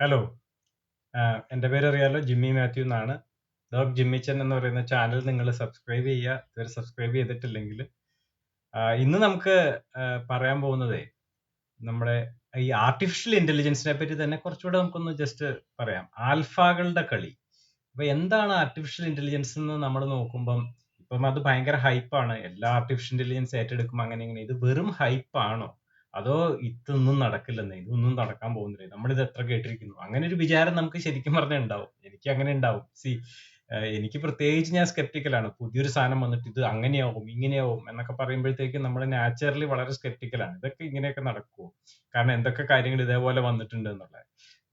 Hello, എൻ്റെ പേര് അറിയാലോ, ജിമ്മി മാത്യു എന്നാണ്. ഡോഗ് ജിമ്മിച്ചൻ എന്ന് പറയുന്ന ചാനൽ നിങ്ങൾ സബ്സ്ക്രൈബ് ചെയ്യുക. ഇതുവരെ സബ്സ്ക്രൈബ് ചെയ്തിട്ടില്ലെങ്കിൽ. ഇന്ന് നമുക്ക് പറയാൻ പോകുന്നതേ നമ്മുടെ ഈ ആർട്ടിഫിഷ്യൽ ഇന്റലിജൻസിനെ പറ്റി തന്നെ കുറച്ചുകൂടെ നമുക്കൊന്ന് ജസ്റ്റ് പറയാം. ആൽഫകളുടെ കളി. അപ്പൊ എന്താണ് ആർട്ടിഫിഷ്യൽ ഇന്റലിജൻസ് എന്ന് നമ്മൾ നോക്കുമ്പം ഇപ്പം അത് ഭയങ്കര ഹൈപ്പാണ്. എല്ലാ ആർട്ടിഫിഷ്യൽ ഇന്റലിജൻസ് ഏറ്റെടുക്കും അങ്ങനെ ഇങ്ങനെ. ഇത് വെറും ഹൈപ്പാണോ, അതോ ഇതൊന്നും നടക്കില്ലെന്നേ, ഇതൊന്നും നടക്കാൻ പോകുന്നില്ല, നമ്മളിത് എത്ര കേട്ടിരിക്കുന്നു, അങ്ങനെ ഒരു വിചാരം നമുക്ക് ശരിക്കും പറഞ്ഞാൽ ഉണ്ടാവും. എനിക്ക് അങ്ങനെ ഉണ്ടാവും. എനിക്ക് പ്രത്യേകിച്ച് ഞാൻ സ്കെപ്റ്റിക്കലാണ്. പുതിയൊരു സാധനം വന്നിട്ട് ഇത് അങ്ങനെയാവും ഇങ്ങനെയാവും എന്നൊക്കെ പറയുമ്പോഴത്തേക്കും നമ്മൾ നാച്ചുറലി വളരെ സ്കെപ്റ്റിക്കലാണ്. ഇതൊക്കെ ഇങ്ങനെയൊക്കെ നടക്കുമോ, കാരണം എന്തൊക്കെ കാര്യങ്ങൾ ഇതേപോലെ വന്നിട്ടുണ്ട് എന്നുള്ളത്.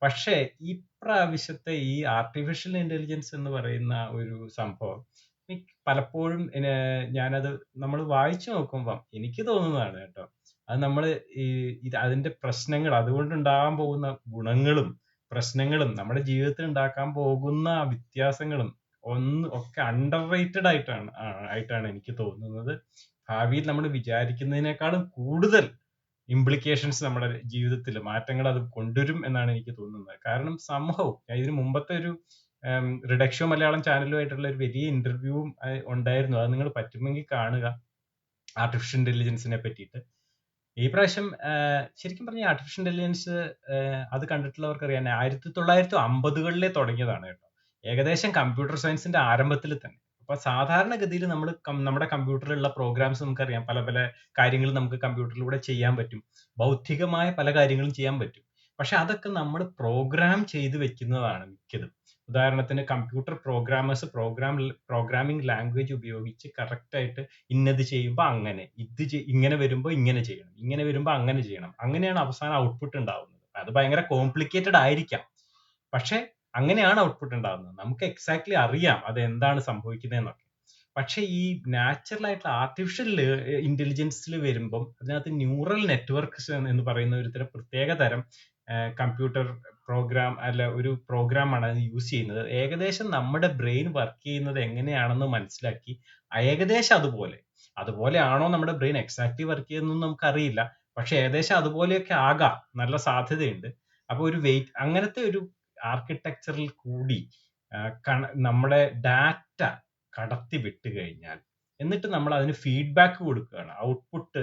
പക്ഷേ ഇപ്രാവശ്യത്തെ ഈ ആർട്ടിഫിഷ്യൽ ഇന്റലിജൻസ് എന്ന് പറയുന്ന ഒരു സംഭവം പലപ്പോഴും ഞാനത് നമ്മൾ വായിച്ചു നോക്കുമ്പം എനിക്ക് തോന്നുന്നതാണ് കേട്ടോ. അത് നമ്മൾ അതിന്റെ പ്രശ്നങ്ങൾ, അതുകൊണ്ടുണ്ടാകാൻ പോകുന്ന ഗുണങ്ങളും പ്രശ്നങ്ങളും നമ്മുടെ ജീവിതത്തിൽ ഉണ്ടാക്കാൻ പോകുന്ന വ്യത്യാസങ്ങളും ഒക്കെ അണ്ടർ റേറ്റഡ് ആയിട്ടാണ് എനിക്ക് തോന്നുന്നത്. ഭാവിയിൽ നമ്മൾ വിചാരിക്കുന്നതിനേക്കാളും കൂടുതൽ ഇംപ്ലിക്കേഷൻസ് നമ്മുടെ ജീവിതത്തിൽ മാറ്റങ്ങൾ അത് കൊണ്ടുവരും എന്നാണ് എനിക്ക് തോന്നുന്നത്. കാരണം സംഭവം ഇതിന് മുമ്പത്തെ ഒരു റിഡക്ഷോ മലയാളം ചാനലുമായിട്ടുള്ള ഒരു വലിയ ഇന്റർവ്യൂവും ഉണ്ടായിരുന്നു. അത് നിങ്ങൾ പറ്റുമെങ്കിൽ കാണുക, ആർട്ടിഫിഷ്യൽ ഇന്റലിജൻസിനെ പറ്റിയിട്ട്. ഈ പ്രാവശ്യം ശരിക്കും പറഞ്ഞ ആർട്ടിഫിഷ്യൽ ഇന്റലിജൻസ് അത് കണ്ടിട്ടുള്ളവർക്ക് അറിയാം, 1950-കളിലെ തുടങ്ങിയതാണ് കേട്ടോ. ഏകദേശം കമ്പ്യൂട്ടർ സയൻസിന്റെ ആരംഭത്തിൽ തന്നെ. അപ്പൊ സാധാരണഗതിയിൽ നമ്മൾ നമ്മുടെ കമ്പ്യൂട്ടറിലുള്ള പ്രോഗ്രാംസ് നമുക്കറിയാം, പല പല കാര്യങ്ങൾ നമുക്ക് കമ്പ്യൂട്ടറിലൂടെ ചെയ്യാൻ പറ്റും. ഭൗതികമായ പല കാര്യങ്ങളും ചെയ്യാൻ പറ്റും. പക്ഷെ അതൊക്കെ നമ്മൾ പ്രോഗ്രാം ചെയ്ത് വെക്കുന്നതാണ് മിക്കതും. ഉദാഹരണത്തിന് കമ്പ്യൂട്ടർ പ്രോഗ്രാമേഴ്സ് പ്രോഗ്രാമിംഗ് ലാംഗ്വേജ് ഉപയോഗിച്ച് കറക്റ്റ് ആയിട്ട് ഇന്നത് ചെയ്യുമ്പോൾ അങ്ങനെ, ഇങ്ങനെ വരുമ്പോൾ ഇങ്ങനെ ചെയ്യണം, ഇങ്ങനെ വരുമ്പോൾ അങ്ങനെ ചെയ്യണം, അങ്ങനെയാണ് അവസാനം ഔട്ട്പുട്ട് ഉണ്ടാവുന്നത്. അത് ഭയങ്കര കോംപ്ലിക്കേറ്റഡ് ആയിരിക്കാം, പക്ഷെ അങ്ങനെയാണ് ഔട്ട്പുട്ട് ഉണ്ടാവുന്നത്. നമുക്ക് എക്സാക്ട്ലി അറിയാം അത് എന്താണ് സംഭവിക്കുന്നതെന്നൊക്കെ. പക്ഷെ ഈ നാച്ചുറൽ ആയിട്ടുള്ള ആർട്ടിഫിഷ്യൽ ഇന്റലിജൻസിൽ വരുമ്പം അതിനകത്ത് ന്യൂറൽ നെറ്റ്വർക്ക്സ് എന്ന് പറയുന്ന ഒരു തരം പ്രത്യേക തരം കമ്പ്യൂട്ടർ പ്രോഗ്രാം ഒരു പ്രോഗ്രാമാണ് അത് യൂസ് ചെയ്യുന്നത്. ഏകദേശം നമ്മുടെ ബ്രെയിൻ വർക്ക് ചെയ്യുന്നത് എങ്ങനെയാണെന്ന് മനസ്സിലാക്കി ഏകദേശം അതുപോലെ ആണോ നമ്മുടെ ബ്രെയിൻ എക്സാക്ട്ലി വർക്ക് ചെയ്യുന്നതെന്ന് നമുക്കറിയില്ല, പക്ഷെ ഏകദേശം അതുപോലെയൊക്കെ ആകാം, നല്ല സാധ്യതയുണ്ട്. അപ്പൊ ഒരു അങ്ങനത്തെ ഒരു ആർക്കിടെക്ചറിൽ കൂടി നമ്മുടെ ഡാറ്റ കടത്തി വിട്ട് കഴിഞ്ഞാൽ, എന്നിട്ട് നമ്മൾ അതിന് ഫീഡ്ബാക്ക് കൊടുക്കുകയാണ്, ഔട്ട്പുട്ട്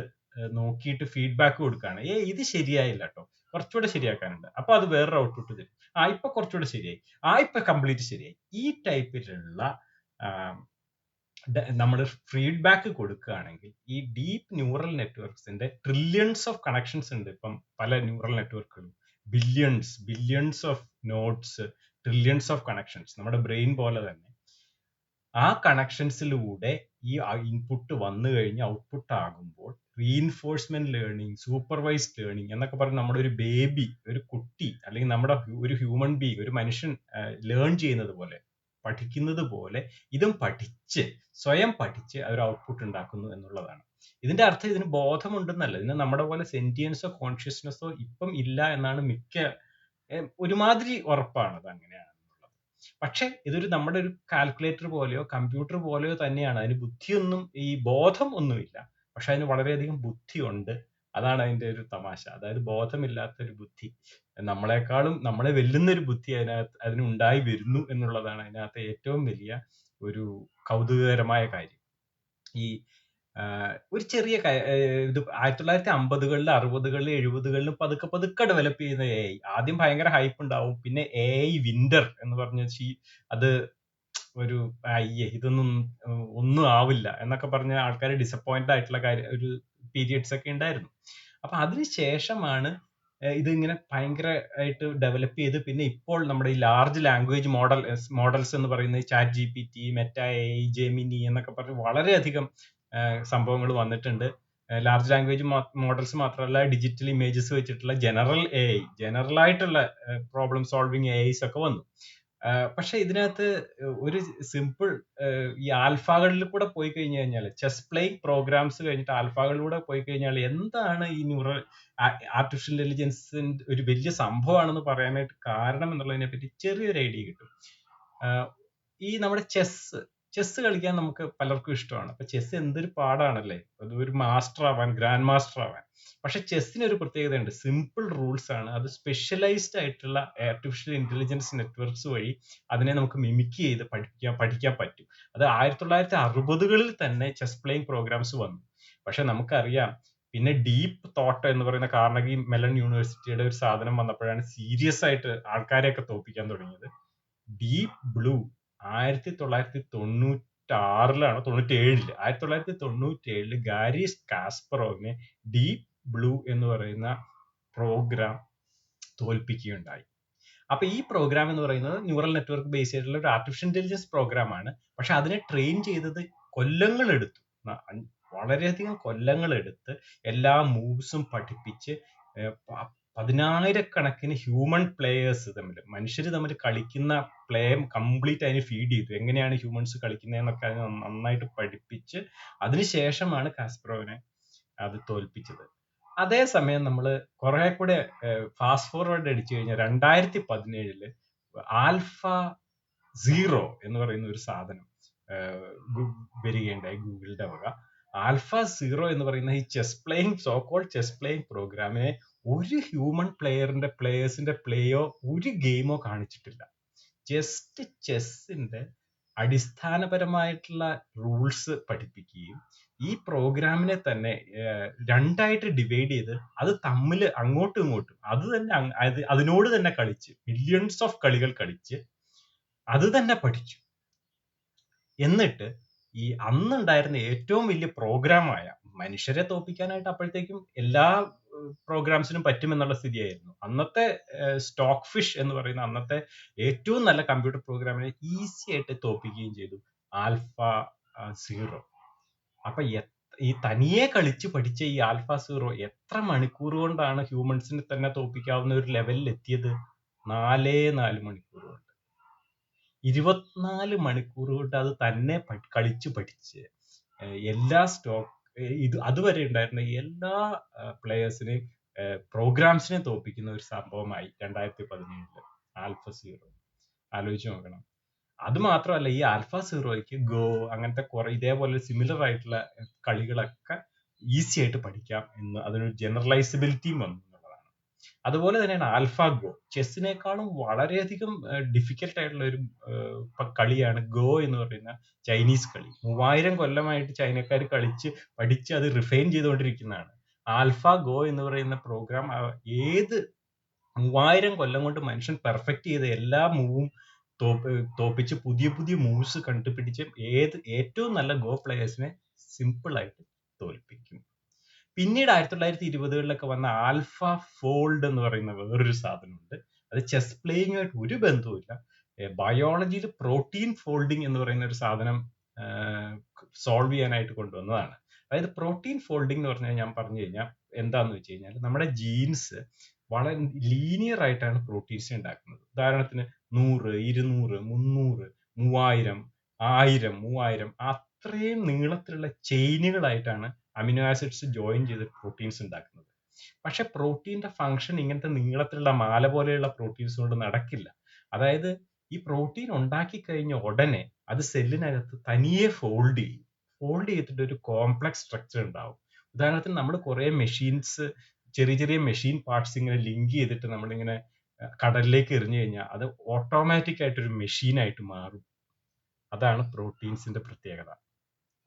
നോക്കിയിട്ട് ഫീഡ്ബാക്ക് കൊടുക്കുകയാണ്. ഇത് ശരിയായില്ല കേട്ടോ, കുറച്ചുകൂടെ ശരിയാക്കാനുണ്ട്, അപ്പൊ അത് വേറൊരു ഔട്ട്പുട്ട് തരും. ഇപ്പൊ കുറച്ചുകൂടെ ശരിയായി, ഇപ്പൊ കംപ്ലീറ്റ് ശരിയായി. ഈ ടൈപ്പിലുള്ള നമ്മൾ ഫീഡ്ബാക്ക് കൊടുക്കുകയാണെങ്കിൽ ഈ ഡീപ്പ് ന്യൂറൽ നെറ്റ്വർക്സിന്റെ ട്രില്യൺസ് ഓഫ് കണക്ഷൻസ് ഉണ്ട് ഇപ്പം പല ന്യൂറൽ നെറ്റ്വർക്കുകളും. Billions of nodes, trillions of connections, നമ്മുടെ ബ്രെയിൻ പോലെ തന്നെ. ആ കണക്ഷൻസിലൂടെ ഈ ഇൻപുട്ട് വന്നു കഴിഞ്ഞ് ഔട്ട്പുട്ട് ആകുമ്പോൾ റീഇൻഫോഴ്സ്മെന്റ് ലേണിംഗ്, സൂപ്പർവൈസ്ഡ് ലേണിംഗ് എന്നൊക്കെ പറഞ്ഞ് നമ്മുടെ ഒരു ബേബി, ഒരു കുട്ടി, അല്ലെങ്കിൽ നമ്മുടെ ഒരു ഹ്യൂമൻ ബീങ്, ഒരു മനുഷ്യൻ ലേൺ ചെയ്യുന്നത് പോലെ, പഠിക്കുന്നത് പോലെ ഇതും സ്വയം പഠിച്ച് ഒരു ഔട്ട്പുട്ട് ഉണ്ടാക്കുന്നു എന്നുള്ളതാണ്. ഇതിന്റെ അർത്ഥം ഇതിന് ബോധമുണ്ടെന്നല്ല, ഇതിന് നമ്മുടെ പോലെ സെന്റിയൻസോ കോൺഷ്യസ്നെസ്സോ ഇപ്പം ഇല്ല എന്നാണ് ഒരുമാതിരി ഉറപ്പാണ് അത് അങ്ങനെയാണ്. പക്ഷെ ഇതൊരു നമ്മുടെ ഒരു കാൽക്കുലേറ്റർ പോലെയോ കമ്പ്യൂട്ടർ പോലെയോ തന്നെയാണ്. അതിന് ബുദ്ധിയൊന്നും, ഈ ബോധം ഒന്നുമില്ല, പക്ഷെ അതിന് വളരെയധികം ബുദ്ധിയുണ്ട്. അതാണ് അതിന്റെ ഒരു തമാശ. അതായത് ബോധമില്ലാത്തൊരു ബുദ്ധി, നമ്മളെ വെല്ലുന്ന ഒരു ബുദ്ധി അതിനുണ്ടായി വരുന്നു എന്നുള്ളതാണ് അതിനകത്ത് ഏറ്റവും വലിയ ഒരു കൗതുകകരമായ കാര്യം. ഈ ഒരു ചെറിയ ഇത് 1950-കളിൽ 60-കളിൽ 70-കളിലും പതുക്കെ ഡെവലപ്പ് ചെയ്യുന്ന AI. ആദ്യം ഭയങ്കര ഹൈപ്പ് ഉണ്ടാവും, പിന്നെ AI വിന്റർ എന്ന് പറഞ്ഞ അത് ഒരു ഇതൊന്നും ഒന്നും ആവില്ല എന്നൊക്കെ പറഞ്ഞ ആൾക്കാർ ഡിസപ്പോയിന്റഡ് ആയിട്ടുള്ള ഒരു പീരിയഡ്സ് ഒക്കെ ഉണ്ടായിരുന്നു. അപ്പൊ അതിനുശേഷമാണ് ഇതിങ്ങനെ ഭയങ്കരമായിട്ട് ഡെവലപ്പ് ചെയ്ത്, പിന്നെ ഇപ്പോൾ നമ്മുടെ ഈ ലാർജ് ലാംഗ്വേജ് മോഡൽസ് എന്ന് പറയുന്ന chat GPT, Meta AI, Gemini എന്നൊക്കെ പറഞ്ഞ് വളരെയധികം സംഭവങ്ങൾ വന്നിട്ടുണ്ട്. ലാർജ് ലാംഗ്വേജ് മോഡൽസ് മാത്രമല്ല, ഡിജിറ്റൽ ഇമേജസ് വെച്ചിട്ടുള്ള ജനറൽ ആയിട്ടുള്ള പ്രോബ്ലം സോൾവിങ് AIs ഒക്കെ വന്നു. പക്ഷെ ഇതിനകത്ത് ഒരു സിമ്പിൾ ഈ ആൽഫകളിൽ കൂടെ പോയി കഴിഞ്ഞു കഴിഞ്ഞാൽ, ചെസ് പ്ലേയിങ് പ്രോഗ്രാംസ് കഴിഞ്ഞിട്ട് ആൽഫകളിലൂടെ പോയി കഴിഞ്ഞാൽ എന്താണ് ഈ ആർട്ടിഫിഷ്യൽ ഇന്റലിജൻസിന്റെ ഒരു വലിയ സംഭവമാണെന്ന് പറയാനായിട്ട് കാരണം എന്നുള്ളതിനെ പറ്റി ചെറിയൊരു ഐഡിയ കിട്ടും. ഈ നമ്മുടെ ചെസ് കളിക്കാൻ നമുക്ക് പലർക്കും ഇഷ്ടമാണ്. അപ്പൊ ചെസ് എന്തൊരു പാടാണല്ലേ, അത് ഒരു മാസ്റ്റർ ആവാൻ, ഗ്രാൻഡ് മാസ്റ്റർ ആവാൻ. പക്ഷെ ചെസ്സിന് ഒരു പ്രത്യേകതയുണ്ട്, സിമ്പിൾ റൂൾസ് ആണ്. അത് സ്പെഷ്യലൈസ്ഡ് ആയിട്ടുള്ള ആർട്ടിഫിഷ്യൽ ഇന്റലിജൻസ് നെറ്റ്വർക്ക്സ് വഴി അതിനെ നമുക്ക് മിമിക് ചെയ്ത് പഠിക്കാൻ പറ്റും. അത് 1960കളിൽ തന്നെ ചെസ് പ്ലേയിങ് പ്രോഗ്രാംസ് വന്നു. പക്ഷെ നമുക്കറിയാം, പിന്നെ ഡീപ്പ് തോട്ട് എന്ന് പറയുന്ന കാർണഗി മെലൺ യൂണിവേഴ്സിറ്റിയുടെ ഒരു സാധനം വന്നപ്പോഴാണ് സീരിയസ് ആയിട്ട് ആൾക്കാരെയൊക്കെ തോൽപ്പിക്കാൻ തുടങ്ങിയത്. ഡീപ് ബ്ലൂ 1996-ലാണോ 1997 ഗാരി കാസ്പറോവിനെ ഡീപ് ബ്ലൂ എന്ന് പറയുന്ന പ്രോഗ്രാം തോൽപ്പിക്കുകയുണ്ടായി. അപ്പൊ ഈ പ്രോഗ്രാം എന്ന് പറയുന്നത് ന്യൂറൽ നെറ്റ്വർക്ക് ബേസ് ചെയ്തിട്ടുള്ള ഒരു ആർട്ടിഫിഷ്യൽ ഇന്റലിജൻസ് പ്രോഗ്രാമാണ്. പക്ഷെ അതിനെ ട്രെയിൻ ചെയ്തത് കൊല്ലങ്ങൾ എടുത്തു, വളരെയധികം കൊല്ലങ്ങൾ എടുത്ത് എല്ലാ മൂവ്സും പഠിപ്പിച്ച് 10,000-കണക്കിന് ഹ്യൂമൻ പ്ലേയേഴ്സ് തമ്മിൽ, മനുഷ്യർ തമ്മിൽ കളിക്കുന്ന പ്ലേ കംപ്ലീറ്റ് അതിന് ഫീഡ് ചെയ്തു. എങ്ങനെയാണ് ഹ്യൂമൻസ് കളിക്കുന്നതെന്നൊക്കെ അതിന് നന്നായിട്ട് പഠിപ്പിച്ച് അതിനുശേഷമാണ് കാസ്പറോവിനെ അത് തോൽപ്പിച്ചത്. അതേസമയം നമ്മൾ കുറെ കൂടെ ഫാസ്റ്റ് ഫോർവേഡ് അടിച്ചു കഴിഞ്ഞാൽ 2017 ആൽഫ സീറോ എന്ന് പറയുന്ന ഒരു സാധനം വരികയുണ്ടായി ഗൂഗിളിന്റെ വക. ആൽഫ സീറോ എന്ന് പറയുന്ന ഈ സോകോൾഡ് ചെസ് പ്ലേയിങ് പ്രോഗ്രാമിനെ ഒരു ഹ്യൂമൻ പ്ലേയേഴ്സിന്റെ പ്ലേയോ ഒരു ഗെയിമോ കാണിച്ചിട്ടില്ല. ജസ്റ്റ് ചെസ്സിന്റെ അടിസ്ഥാനപരമായിട്ടുള്ള റൂൾസ് പഠിപ്പിക്കുകയും ഈ പ്രോഗ്രാമിനെ തന്നെ രണ്ടായിട്ട് ഡിവൈഡ് ചെയ്ത് അത് തമ്മിൽ അങ്ങോട്ടും ഇങ്ങോട്ടും അതിനോട് തന്നെ കളിച്ച് മില്യൺസ് ഓഫ് കളികൾ കളിച്ച് അത് തന്നെ പഠിച്ചു. എന്നിട്ട് ഈ അന്നുണ്ടായിരുന്ന ഏറ്റവും വലിയ പ്രോഗ്രാമായ മനുഷ്യരെ തോൽപ്പിക്കാനായിട്ട് അപ്പോഴത്തേക്കും എല്ലാ പ്രോഗ്രാംസിനും പറ്റുമെന്നുള്ള സ്ഥിതിയായിരുന്നു. അന്നത്തെ സ്റ്റോക്ക് ഫിഷ് എന്ന് പറയുന്ന അന്നത്തെ ഏറ്റവും നല്ല കമ്പ്യൂട്ടർ പ്രോഗ്രാമിനെ ഈസി ആയിട്ട് തോൽപ്പിക്കുകയും ചെയ്തു ആൽഫ സീറോ. അപ്പൊ ഈ തനിയെ കളിച്ച് പഠിച്ച ഈ ആൽഫ സീറോ എത്ര മണിക്കൂർ കൊണ്ടാണ് ഹ്യൂമൻസിനെ തന്നെ തോൽപ്പിക്കാവുന്ന ഒരു ലെവലിൽ എത്തിയത്? 4 മണിക്കൂർ കൊണ്ട്. 24 മണിക്കൂർ കൊണ്ട് അത് തന്നെ കളിച്ച് പഠിച്ച് എല്ലാ അതുവരെ ഉണ്ടായിരുന്ന എല്ലാ പ്ലേയേഴ്സിനെയും പ്രോഗ്രാംസിനെ തോൽപ്പിക്കുന്ന ഒരു സംഭവമായി 2017 ആൽഫ സീറോ. ആലോചിച്ച് നോക്കണം. അത് മാത്രമല്ല, ഈ ആൽഫ സീറോയ്ക്ക് ഗോ അങ്ങനത്തെ കുറെ ഇതേപോലെ സിമിലർ ആയിട്ടുള്ള കളികളൊക്കെ ഈസി ആയിട്ട് പഠിക്കാം എന്ന് അതിനൊരു ജനറലൈസബിലിറ്റിയും വന്നു എന്നുള്ളതാണ്. അതുപോലെ തന്നെയാണ് ആൽഫ ഗോ. ചെസ്സിനേക്കാളും വളരെയധികം ഡിഫിക്കൽട്ട് ആയിട്ടുള്ള ഒരു കളിയാണ് ഗോ എന്ന് പറയുന്ന ചൈനീസ് കളി. 3000 കൊല്ലമായിട്ട് ചൈനക്കാർ കളിച്ച് പഠിച്ച് അത് റിഫൈൻ ചെയ്തുകൊണ്ടിരിക്കുന്നതാണ്. ആൽഫ ഗോ എന്ന് പറയുന്ന പ്രോഗ്രാം 3000 കൊല്ലം കൊണ്ട് മനുഷ്യൻ പെർഫെക്റ്റ് ചെയ്ത എല്ലാ മൂവും തോപ്പിച്ച് പുതിയ പുതിയ മൂവ്സ് കണ്ടുപിടിച്ച് ഏറ്റവും നല്ല ഗോ പ്ലേയേഴ്സിനെ സിമ്പിൾ ആയിട്ട് തോൽപ്പിക്കും. പിന്നീട് 1920-കളിലൊക്കെ വന്ന ആൽഫ ഫോൾഡ് എന്ന് പറയുന്ന വേറൊരു സാധനമുണ്ട്. അത് ചെസ് പ്ലേയിങ്ങുമായിട്ട് ഒരു ബന്ധവുമില്ല. ബയോളജിയിൽ പ്രോട്ടീൻ ഫോൾഡിങ് എന്ന് പറയുന്ന ഒരു സാധനം സോൾവ് ചെയ്യാനായിട്ട് കൊണ്ടുവന്നതാണ്. അതായത് പ്രോട്ടീൻ ഫോൾഡിങ് എന്ന് പറഞ്ഞാൽ ഞാൻ പറഞ്ഞു കഴിഞ്ഞാൽ എന്താന്ന് വെച്ച് കഴിഞ്ഞാൽ നമ്മുടെ ജീൻസ് വളരെ ലീനിയർ ആയിട്ടാണ് പ്രോട്ടീൻസ് ഉണ്ടാക്കുന്നത്. ഉദാഹരണത്തിന് 100, 200, 300, 3000, 1000, 3000 അത്രയും നീളത്തിലുള്ള ചെയിനുകളായിട്ടാണ് അമിനോ ആസിഡ്സ് ജോയിൻ ചെയ്ത് പ്രോട്ടീൻസ് ഉണ്ടാക്കുന്നത്. പക്ഷെ പ്രോട്ടീന്റെ ഫംഗ്ഷൻ ഇങ്ങനത്തെ നീളത്തിലുള്ള മാല പോലെയുള്ള പ്രോട്ടീൻസ് കൊണ്ട് നടക്കില്ല. അതായത് ഈ പ്രോട്ടീൻ ഉണ്ടാക്കി കഴിഞ്ഞ ഉടനെ അത് സെല്ലിനകത്ത് തനിയെ ഫോൾഡ് ചെയ്യും. ഫോൾഡ് ചെയ്തിട്ട് ഒരു കോംപ്ലക്സ് സ്ട്രക്ചർ ഉണ്ടാവും. ഉദാഹരണത്തിന് നമ്മൾ കുറെ മെഷീൻസ്, ചെറിയ ചെറിയ മെഷീൻ പാർട്സ് ഇങ്ങനെ ലിങ്ക് ചെയ്തിട്ട് നമ്മളിങ്ങനെ കടലിലേക്ക് എറിഞ്ഞു കഴിഞ്ഞാൽ അത് ഓട്ടോമാറ്റിക് ആയിട്ടൊരു മെഷീനായിട്ട് മാറും. അതാണ് പ്രോട്ടീൻസിന്റെ പ്രത്യേകത.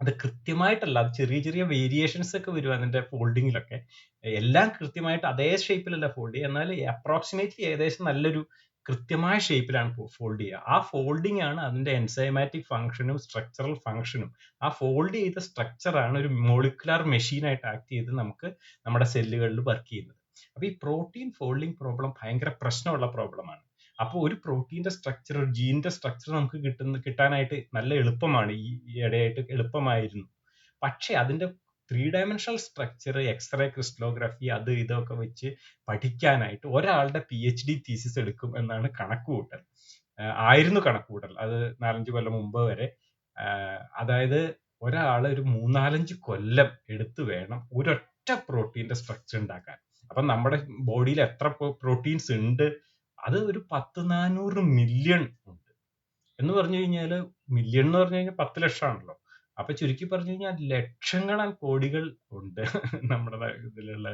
അത് കൃത്യമായിട്ടല്ല, അത് ചെറിയ ചെറിയ വേരിയേഷൻസ് ഒക്കെ വരും അതിന്റെ ഫോൾഡിങ്ങിലൊക്കെ. എല്ലാം കൃത്യമായിട്ട് അതേ ഷേപ്പിലല്ല ഫോൾഡ് ചെയ്യുക, എന്നാൽ അപ്രോക്സിമേറ്റ്ലി ഏകദേശം നല്ലൊരു കൃത്യമായ ഷേപ്പിലാണ് ഫോൾഡ് ചെയ്യുക. ആ ഫോൾഡിംഗ് ആണ് അതിന്റെ എൻസൈമാറ്റിക് ഫംഗ്ഷനും സ്ട്രക്ചറൽ ഫംഗ്ഷനും. ആ ഫോൾഡ് ചെയ്ത സ്ട്രക്ചറാണ് ഒരു മോളിക്കുലർ മെഷീനായിട്ട് ആക്ട് ചെയ്ത് നമുക്ക് നമ്മുടെ സെല്ലുകളിൽ വർക്ക് ചെയ്യുന്നത്. അപ്പൊ ഈ പ്രോട്ടീൻ ഫോൾഡിംഗ് പ്രോബ്ലം ഭയങ്കര പ്രശ്നമുള്ള പ്രോബ്ലമാണ്. അപ്പോൾ ഒരു പ്രോട്ടീന്റെ സ്ട്രക്ചർ, ഒരു ജീനിന്റെ സ്ട്രക്ചർ നമുക്ക് കിട്ടാനായിട്ട് നല്ല എളുപ്പമാണ്, ഈ ഇടയായിട്ട് എളുപ്പമായിരുന്നു. പക്ഷെ അതിന്റെ 3 ഡയമെൻഷണൽ സ്ട്രക്ചർ, എക്സ്റേ ക്രിസ്റ്റലോഗ്രഫി, അത് ഇതൊക്കെ വെച്ച് പഠിക്കാനായിട്ട് ഒരാളുടെ PhD തീസിസ് എടുക്കും എന്നാണ് കണക്കുകൂട്ടൽ. കണക്കുകൂട്ടൽ അത് 4-5 കൊല്ലം മുമ്പ് വരെ. അതായത് ഒരാൾ ഒരു 3-4 കൊല്ലം എടുത്തു വേണം ഒരൊറ്റ പ്രോട്ടീന്റെ സ്ട്രക്ചർ ഉണ്ടാക്കാൻ. അപ്പൊ നമ്മുടെ ബോഡിയിൽ എത്ര പ്രോട്ടീൻസ് ഉണ്ട്? അത് ഒരു 10-400 മില്യൺ ഉണ്ട്. എന്ന് പറഞ്ഞു കഴിഞ്ഞാൽ മില്യൺ എന്ന് പറഞ്ഞു കഴിഞ്ഞാൽ 10 ലക്ഷമാണല്ലോ. അപ്പൊ ചുരുക്കി പറഞ്ഞു കഴിഞ്ഞാൽ ലക്ഷങ്ങൾ കോടികൾ ഉണ്ട് നമ്മുടെ ഇതിലുള്ള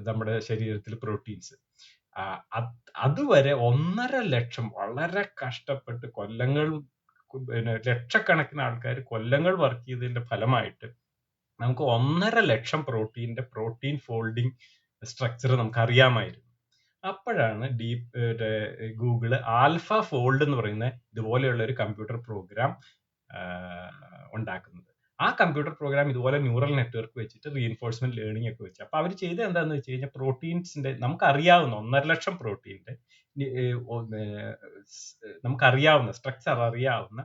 നമ്മുടെ ശരീരത്തിൽ പ്രോട്ടീൻസ്. അതുവരെ 1.5 ലക്ഷം വളരെ കഷ്ടപ്പെട്ട് കൊല്ലങ്ങൾ, പിന്നെ ലക്ഷക്കണക്കിന് ആൾക്കാർ കൊല്ലങ്ങൾ വർക്ക് ചെയ്തതിന്റെ ഫലമായിട്ട് നമുക്ക് 1.5 ലക്ഷം പ്രോട്ടീൻ ഫോൾഡിംഗ് സ്ട്രക്ചർ നമുക്ക് അറിയാമായിരുന്നു. അപ്പോഴാണ് ഗൂഗിള് ആൽഫ ഫോൾഡ് എന്ന് പറയുന്ന ഇതുപോലെയുള്ള ഒരു കമ്പ്യൂട്ടർ പ്രോഗ്രാം ഉണ്ടാക്കുന്നത്. ആ കമ്പ്യൂട്ടർ പ്രോഗ്രാം ഇതുപോലെ ന്യൂറൽ നെറ്റ്വർക്ക് വെച്ചിട്ട് റീഇൻഫോഴ്സ്മെന്റ് ലേണിംഗ് ഒക്കെ വെച്ച്, അപ്പൊ അവർ ചെയ്ത് എന്താന്ന് വെച്ച് കഴിഞ്ഞാൽ പ്രോട്ടീൻസിന്റെ നമുക്കറിയാവുന്ന 1.5 ലക്ഷം പ്രോട്ടീന്റെ നമുക്കറിയാവുന്ന സ്ട്രക്ചർ അറിയാവുന്ന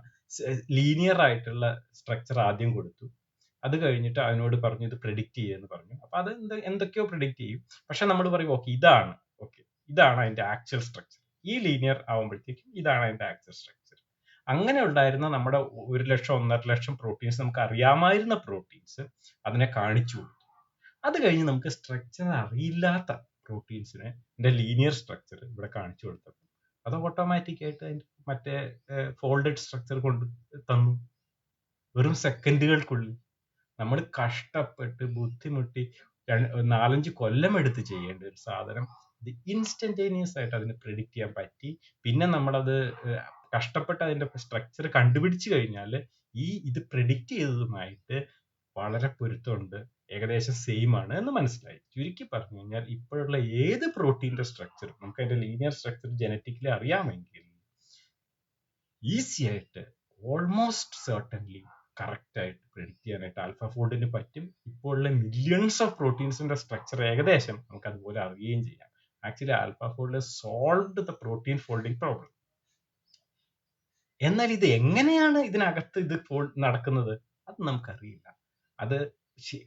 ലീനിയർ ആയിട്ടുള്ള സ്ട്രക്ചർ ആദ്യം കൊടുത്തു. അത് കഴിഞ്ഞിട്ട് അതിനോട് പറഞ്ഞു ഇത് പ്രെഡിക്റ്റ് ചെയ്യുമെന്ന് പറഞ്ഞു. അപ്പൊ അത് എന്തൊക്കെയോ പ്രെഡിക്റ്റ് ചെയ്യും. പക്ഷെ നമ്മൾ പറയും ഓക്കെ ഇതാണ് അതിന്റെ ആക്ച്വൽ സ്ട്രക്ചർ. ഈ ലീനിയർ ആവുമ്പോഴത്തേക്കും ഇതാണ് അതിന്റെ ആക്ച്വൽ സ്ട്രക്ചർ. അങ്ങനെ ഉണ്ടായിരുന്ന നമ്മുടെ 1 ലക്ഷം 1.5 ലക്ഷം പ്രോട്ടീൻസ്, നമുക്ക് അറിയാമായിരുന്ന പ്രോട്ടീൻസ് അതിനെ കാണിച്ചു കൊടുത്തു. അത് കഴിഞ്ഞ് നമുക്ക് സ്ട്രക്ചർ അറിയില്ലാത്ത പ്രോട്ടീൻസിനെ ലീനിയർ സ്ട്രക്ചർ ഇവിടെ കാണിച്ചു കൊടുത്തപ്പോൾ അത് ഓട്ടോമാറ്റിക് ആയിട്ട് മറ്റേ ഫോൾഡഡ് സ്ട്രക്ചർ കൊണ്ട് തന്നു വെറും സെക്കൻഡുകൾക്കുള്ളിൽ. നമ്മൾ കഷ്ടപ്പെട്ട് ബുദ്ധിമുട്ടി 4-5 കൊല്ലം എടുത്ത് ചെയ്യേണ്ട ഒരു സാധനം ഇത് ഇൻസ്റ്റന്റേനിയസ് ആയിട്ട് അതിന് പ്രെഡിക്റ്റ് ചെയ്യാൻ പറ്റി. പിന്നെ നമ്മളത് കഷ്ടപ്പെട്ട് അതിന്റെ സ്ട്രക്ചർ കണ്ടുപിടിച്ചു കഴിഞ്ഞാൽ ഇത് പ്രെഡിക്റ്റ് ചെയ്തതുമായിട്ട് വളരെ പൊരുത്തമുണ്ട്, ഏകദേശം സെയിം ആണ് എന്ന് മനസ്സിലായി. ചുരുക്കി പറഞ്ഞു കഴിഞ്ഞാൽ ഇപ്പോഴുള്ള ഏത് പ്രോട്ടീന്റെ സ്ട്രക്ചർ നമുക്ക് അതിന്റെ ലീനിയർ സ്ട്രക്ചർ ജനറ്റിക്കലി അറിയാമെങ്കിൽ ഈസി ആയിട്ട് ഓൾമോസ്റ്റ് സർട്ടൻലി കറക്റ്റ് ആയിട്ട് പ്രെഡിക്റ്റ് ചെയ്യാനായിട്ട് ആൽഫാഫോൾഡിന് പറ്റും. ഇപ്പോൾ ഉള്ള മില്യൺസ് ഓഫ് പ്രോട്ടീൻസിന്റെ സ്ട്രക്ചർ ഏകദേശം നമുക്ക് അതുപോലെ അറിയുകയും ചെയ്യാം. Actually AlphaFold solved the protein folding problem. എന്നാൽ ഇത് എങ്ങനെയാണ് ഇതിനകത്ത് ഇത് നടക്കുന്നത് അത് നമുക്കറിയില്ല. അത്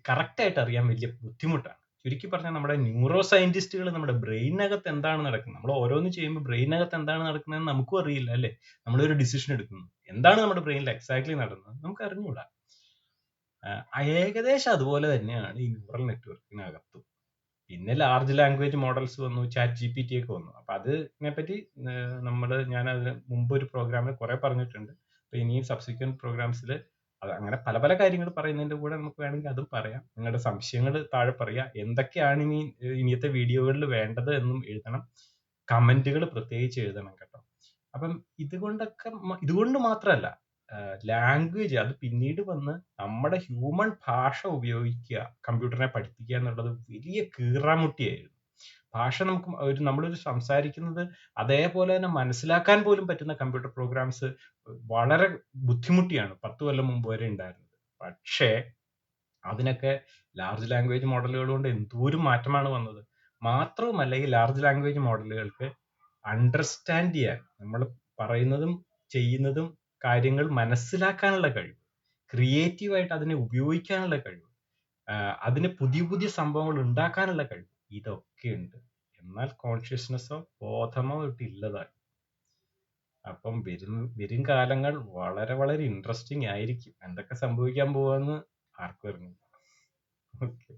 കറക്റ്റ് ആയിട്ട് അറിയാൻ വലിയ ബുദ്ധിമുട്ടാണ്. ചുരുക്കി പറഞ്ഞാൽ നമ്മുടെ ന്യൂറോ സയന്റിസ്റ്റുകൾ നമ്മുടെ ബ്രെയിനകത്ത് എന്താണ് നടക്കുന്നത്, നമ്മൾ ഓരോന്ന് ചെയ്യുമ്പോൾ ബ്രെയിനകത്ത് എന്താണ് നടക്കുന്നതെന്ന് നമുക്കും അറിയില്ല അല്ലേ. നമ്മളൊരു ഡിസിഷൻ എടുക്കുന്നു, എന്താണ് നമ്മുടെ ബ്രെയിനിൽ എക്സാക്ട്ലി നടന്നത് നമുക്ക് അറിഞ്ഞൂടാ. ഏകദേശം അതുപോലെ തന്നെയാണ് ഈ ന്യൂറൽ നെറ്റ്വർക്കിനകത്തും. പിന്നെ ലാർജ് ലാംഗ്വേജ് മോഡൽസ് വന്നു, ChatGPT ഒക്കെ വന്നു. അപ്പൊ അതിനെപ്പറ്റി ഞാൻ അതിന് മുമ്പ് ഒരു പ്രോഗ്രാമിൽ കുറെ പറഞ്ഞിട്ടുണ്ട്. അപ്പൊ ഇനിയും സബ്സിക്വന്റ് പ്രോഗ്രാംസിൽ അത് അങ്ങനെ പല പല കാര്യങ്ങൾ പറയുന്നതിന്റെ കൂടെ നമുക്ക് വേണമെങ്കിൽ അതും പറയാം. നിങ്ങളുടെ സംശയങ്ങൾ താഴെ പറയാം. എന്തൊക്കെയാണ് ഇനിയത്തെ വീഡിയോകളിൽ വേണ്ടത് എന്നും എഴുതണം. കമന്റുകൾ പ്രത്യേകിച്ച് എഴുതണം കേട്ടോ. അപ്പം ഇതുകൊണ്ട് മാത്രമല്ല, ലാംഗ്വേജ് അത് പിന്നീട് വന്ന് നമ്മുടെ ഹ്യൂമൻ ഭാഷ ഉപയോഗിക്കുക, കമ്പ്യൂട്ടറിനെ പഠിപ്പിക്കുക എന്നുള്ളത് വലിയ കീറാമുട്ടിയായിരുന്നു. ഭാഷ നമ്മളൊരു സംസാരിക്കുന്നത് അതേപോലെ തന്നെ മനസ്സിലാക്കാൻ പോലും പറ്റുന്ന കമ്പ്യൂട്ടർ പ്രോഗ്രാംസ് വളരെ ബുദ്ധിമുട്ടിയാണ് 10 കൊല്ലം മുമ്പ് വരെ ഉണ്ടായിരുന്നത്. പക്ഷേ അതിനൊക്കെ ലാർജ് ലാംഗ്വേജ് മോഡലുകൾ കൊണ്ട് എന്തോരം മാറ്റമാണ് വന്നത്. മാത്രവുമല്ല ഈ ലാർജ് ലാംഗ്വേജ് മോഡലുകൾക്ക് അണ്ടർസ്റ്റാൻഡ് ചെയ്യാൻ, നമ്മൾ പറയുന്നതും ചെയ്യുന്നതും കാര്യങ്ങൾ മനസ്സിലാക്കാനുള്ള കഴിവ്, ക്രിയേറ്റീവായിട്ട് അതിനെ ഉപയോഗിക്കാനുള്ള കഴിവ്, അതിന് പുതിയ പുതിയ സംഭവങ്ങൾ ഉണ്ടാക്കാനുള്ള കഴിവ്, ഇതൊക്കെ ഉണ്ട്. എന്നാൽ കോൺഷ്യസ്നെസ്സോ ബോധമോ ഇല്ലതായി. അപ്പം വരും കാലങ്ങൾ വളരെ വളരെ ഇൻട്രസ്റ്റിംഗ് ആയിരിക്കും. എന്തൊക്കെ സംഭവിക്കാൻ പോവാന്ന് ആർക്കും അറിഞ്ഞില്ല. ഓക്കെ.